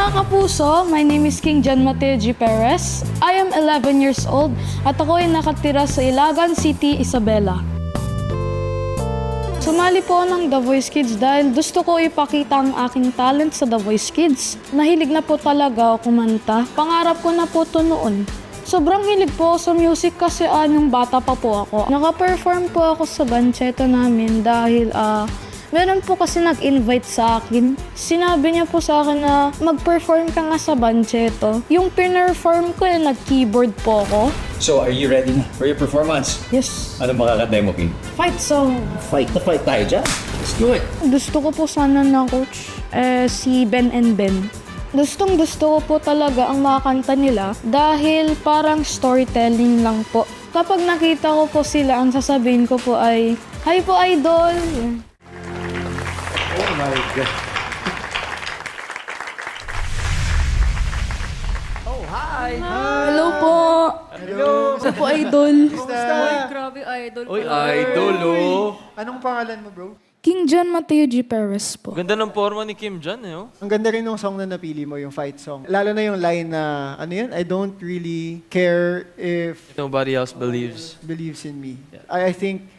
Mga kapuso, my name is King John Mateo G. Perez. I am 11 years old at ako ay nakatira sa Ilagan City, Isabela. Sumali po ng The Voice Kids dahil gusto ko ipakita ang aking talent sa The Voice Kids. Nahilig na po talaga ako kumanta. Pangarap ko na po ito noon. Sobrang hilig po ako sa music kasi nung bata pa po ako. Naka-perform po ako sa bancheto namin dahil meron po kasi nag-invite sa akin. Sinabi niya po sa akin na mag-perform ka nga sa bancheto. Yung pinerform ko, nag-keyboard po ako. So, are you ready na for your performance? Yes. Ano makakantay mo, King? Fight song. Fight na fight tayo dyan. Let's do it. Gusto ko po sana na coach si Ben and Ben. Gusto ko po talaga ang makakanta nila dahil parang storytelling lang po. Kapag nakita ko po sila, ang sasabihin ko po ay, "Hi po, idol!" Oh my God. Oh, hi! Hello po! Hello! Ako po, idol. Uy, grabe idol. Uy, idol, oh! Anong pangalan mo, bro? King John Mateo G. Perez po. Ganda ng forma ni Kim John, eh, oh. Ang ganda rin ng song na napili mo, yung fight song. Lalo na yung line na, ano yun? I don't really care if Nobody else believes. believes in me. I think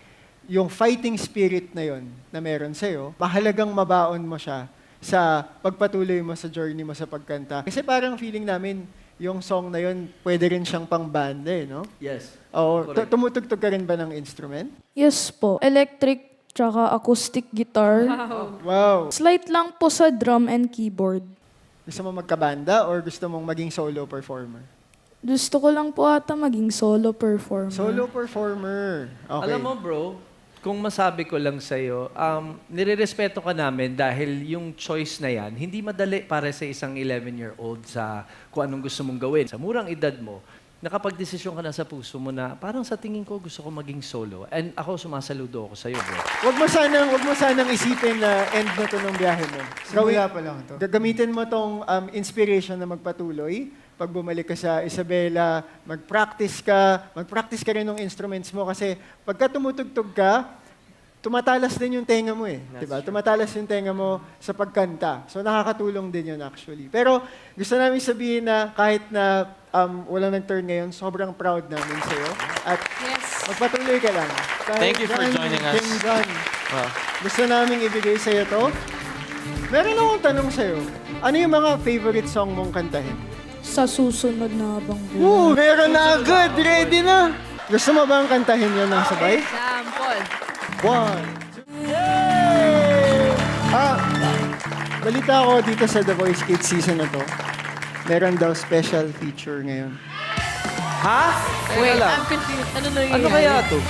yung fighting spirit na yun na meron sa'yo, mahalagang mabaon mo siya sa pagpatuloy mo sa journey mo sa pagkanta. Kasi parang feeling namin, yung song na yun, pwede rin siyang pang banda, eh, no? Yes. O, Correct. tumutugtog ka rin ba ng instrument? Yes po. Electric tsaka acoustic guitar. Wow! Slight lang po sa drum and keyboard. Gusto mo magkabanda or gusto mong maging solo performer? Gusto ko lang po ata maging solo performer. Solo performer. Okay. Alam mo bro, kung masabi ko lang sa'yo, nire-respeto ka namin dahil yung choice na yan, hindi madali para sa isang 11-year-old sa kung anong gusto mong gawin. Sa murang edad mo, nakapag-desisyon ka na sa puso mo na parang sa tingin ko gusto ko maging solo. And ako, sumasaludo ako sa'yo, bro. Wag mo sanang isipin na end na to ng biyahe mo. Simula pa lang to. Gagamitin mo tong inspiration na magpatuloy. Pag bumalik ka sa Isabela, mag-practice ka rin ng instruments mo kasi pagka tumutugtog ka, tumatalas din yung tenga mo eh. Diba? Tumatalas yung tenga mo sa pagkanta. So nakakatulong din yun actually. Pero gusto namin sabihin na kahit na walang nag-turn ngayon, sobrang proud namin sa'yo. At magpatuloy ka lang. Kahit Thank you for joining us. King John, Wow. gusto namin ibigay sa'yo to. Meron akong tanong sa'yo. Ano yung mga favorite song mong kantahin? Sa susunod na habang buhay. Meron na agad! Ready na! Gusto mo bang kantahin yun ng sabay? Sample. 1, 2, balita ko dito sa The Voice Kids season na to. Meron daw special feature ngayon. Ha? Wait, Wala lang. I'm confused. Ano na yun? Ano kaya to?